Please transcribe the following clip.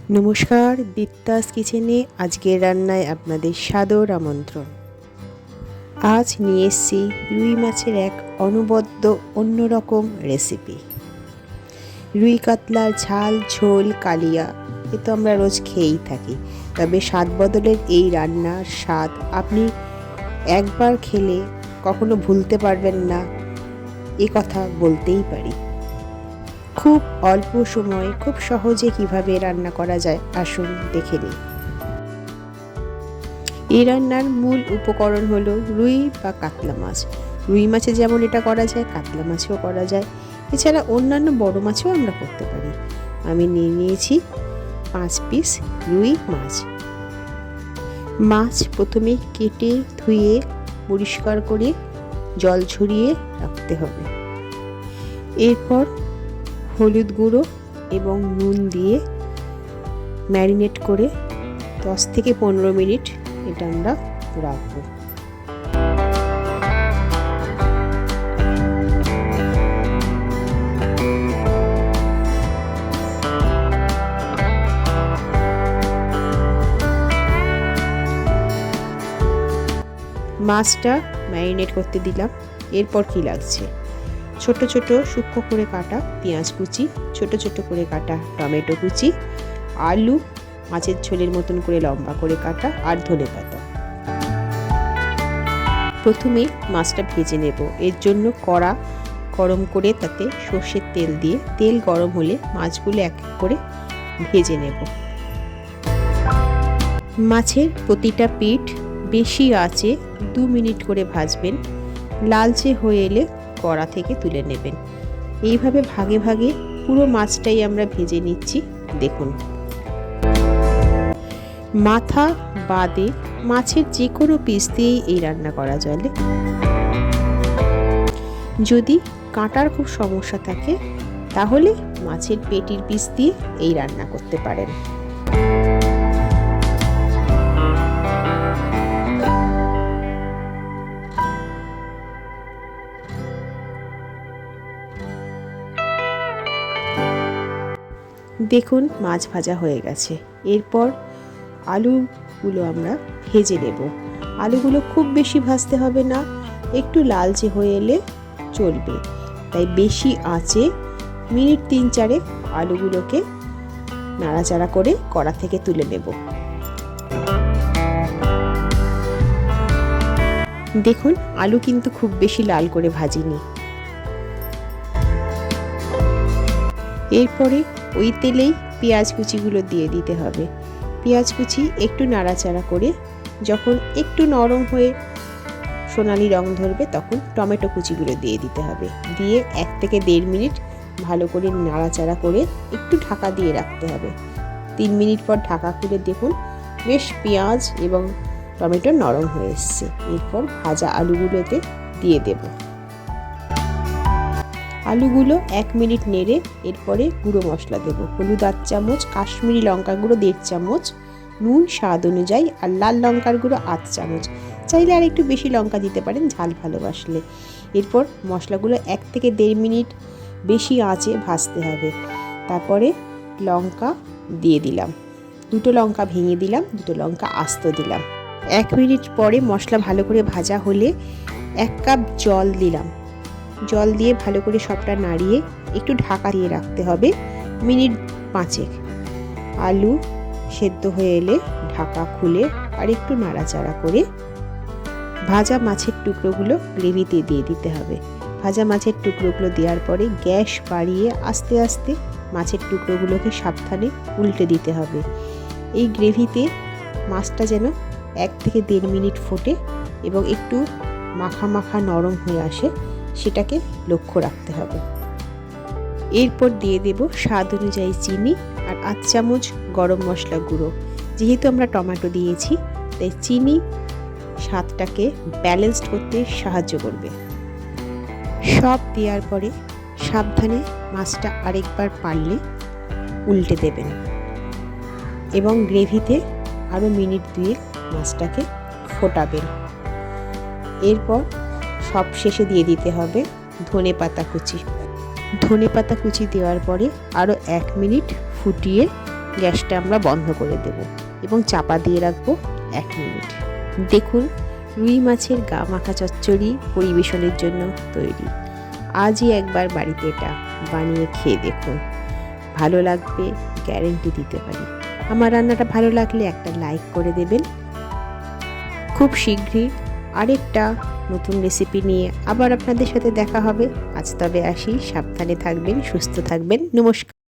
নমস্কার, দীপ্তাস কিচেনে আজকের রান্নায় আপনাদের সাদর আমন্ত্রণ। আজ নিয়ে এসেছি রুই মাছের এক অনবদ্য অন্যরকম রেসিপি। রুই কাতলার ঝাল, ঝোল, কালিয়া এ তো আমরা রোজ খেয়েই থাকি, তবে স্বাদ বদলের এই রান্নার স্বাদ আপনি একবার খেলে কখনো ভুলতে পারবেন না, এ কথা বলতেই পারি। খুব অল্প সময়ে খুব সহজে কিভাবে রান্না করা যায় আসুন দেখে নিই। এই রান্নার মূল উপকরণ হলো রুই বা কাতলা মাছ। রুই মাছে যেমন এটা করা যায়, কাতলা মাছেও করা যায়, এছাড়া অন্যান্য বড় মাছেও আমরা করতে পারি। আমি নিয়েছি 5 পিস রুই মাছ। মাছ প্রথমে কেটে ধুয়ে পরিষ্কার করে জল ঝরিয়ে রাখতে হবে। এরপর হলুদ গুঁড়ো এবং নুন দিয়ে ম্যারিনেট করে 10 থেকে 15 মিনিট এটা আমরা রাখবো। মাছটা ম্যারিনেট করতে দিলাম। এরপর কি লাগছে, ছোট ছোট সূক্ষ্ম করে কাটা পেঁয়াজ কুচি, ছোট ছোট করে কাটা টমেটো কুচি, আলু মাছের ঝোলের মতন করে লম্বা করে কাটা, আর ধনেপাতা। প্রথমে মাছটা ভেজে নেব। এর জন্য কড়া গরম করে তাতে সর্ষের তেল দিয়ে, তেল গরম হলে মাছগুলো এক এক করে ভেজে নেব। মাছের প্রতিটা পিঠ বেশি আঁচে 2 মিনিট করে ভাজবেন। লালচে হয়ে এলে কড়া থেকে তুলে নেবেন। এইভাবে ভাগে ভাগে পুরো মাছটাই আমরা ভেজে নিচ্ছি। দেখুন, মাথা বাদে মাছের যে কোনো পিস দিয়েই এই রান্না করা চলে। যদি কাটার খুব সমস্যা থাকে তাহলে মাছের পেটির পিস দিয়ে এই রান্না করতে পারেন। দেখুন, মাছ ভাজা হয়ে গেছে। এরপর আলুগুলো আমরা ভেজে নেব। আলুগুলো খুব বেশি ভাজতে হবে না, একটু লালচে হয়ে এলে চলবে। তাই বেশি আঁচে মিনিট 3-4 আলুগুলোকে নাড়াচাড়া করে কড়া থেকে তুলে নেব। দেখুন, আলু কিন্তু খুব বেশি লাল করে ভাজিনি। এরপরে ওই তেলেই পেঁয়াজ কুচিগুলো দিয়ে দিতে হবে। পেঁয়াজ কুচি একটু নাড়াচাড়া করে যখন একটু নরম হয়ে সোনালি রং ধরবে তখন টমেটো কুচিগুলো দিয়ে দিতে হবে। দিয়ে 1 থেকে 1.5 মিনিট ভালো করে নাড়াচাড়া করে একটু ঢাকা দিয়ে রাখতে হবে। 3 মিনিট পর ঢাকা খুলে দেখুন বেশ পেঁয়াজ এবং টমেটো নরম হয়ে এসছে। এরপর ভাজা আলুগুলোতে দিয়ে দেব। আলুগুলো 1 মিনিট নেড়ে এরপরে গুঁড়ো মশলা দেব। হলুদ 1 চামচ, কাশ্মীরি লঙ্কার গুঁড়ো 1.5 চামচ, নুন স্বাদ অনুযায়ী, আর লাল লঙ্কার গুঁড়ো 1 চামচ। চাইলে আর একটু বেশি লঙ্কা দিতে পারেন ঝাল ভালোবাসলে। এরপর মশলাগুলো 1 থেকে 1.5 মিনিট বেশি আঁচে ভাজতে হবে। তারপরে লঙ্কা দিয়ে দিলাম, 2টো লঙ্কা ভেঙে দিলাম, 2টো লঙ্কা আস্ত দিলাম। 1 মিনিট পরে মশলা ভালো করে ভাজা হলে 1 কাপ জল দিলাম। জল দিয়ে ভালো করে সবটা নাড়িয়ে একটু ঢাকা দিয়ে রাখতে হবে মিনিট 5। আলু সেদ্ধ হয়ে এলে ঢাকা খুলে আর একটু নাড়াচাড়া করে ভাজা মাছের টুকরোগুলো গ্রেভিতে দিয়ে দিতে হবে। ভাজা মাছের টুকরোগুলো দেওয়ার পরে গ্যাস বাড়িয়ে আস্তে আস্তে মাছের টুকরোগুলোকে সাবধানে উল্টে দিতে হবে। এই গ্রেভিতে মাছটা যেন 1 থেকে 1.5 মিনিট ফোটে এবং একটু মাখা মাখা নরম হয়ে আসে, সেটাকে লক্ষ্য রাখতে হবে। এরপর দিয়ে দেব স্বাদ অনুযায়ী চিনি আর 1 চামচ গরম মশলা গুঁড়ো। যেহেতু আমরা টমেটো দিয়েছি তাই চিনি স্বাদটাকে ব্যালেন্সড করতে সাহায্য করবে। সব দেওয়ার পরে সাবধানে মাছটা আরেকবার পারলে উল্টে দেবেন এবং গ্রেভিতে আরও মিনিট 2 মাছটাকে ফোটাবেন। এরপর সব শেষে দিয়ে দিতে হবে ধনেপাতা কুচি। ধনেপাতা কুচি দেওয়ার পরে আরও 1 মিনিট ফুটিয়ে গ্যাসটা আমরা বন্ধ করে দেব এবং চাপা দিয়ে রাখবো 1 মিনিট। দেখুন রুই মাছের গা মাখা চচ্চড়ি পরিবেশনের জন্য তৈরি। আজই একবার বাড়িতে এটা বানিয়ে খেয়ে দেখুন, ভালো লাগবে গ্যারেন্টি দিতে পারি। আমার রান্নাটা ভালো লাগলে একটা লাইক করে দেবেন। খুব শীঘ্রই আরেকটা নতুন রেসিপি নিয়ে আবার আপনাদের সাথে দেখা হবে। আজ তবে আসি, সাবধানে থাকবেন, সুস্থ থাকবেন, নমস্কার।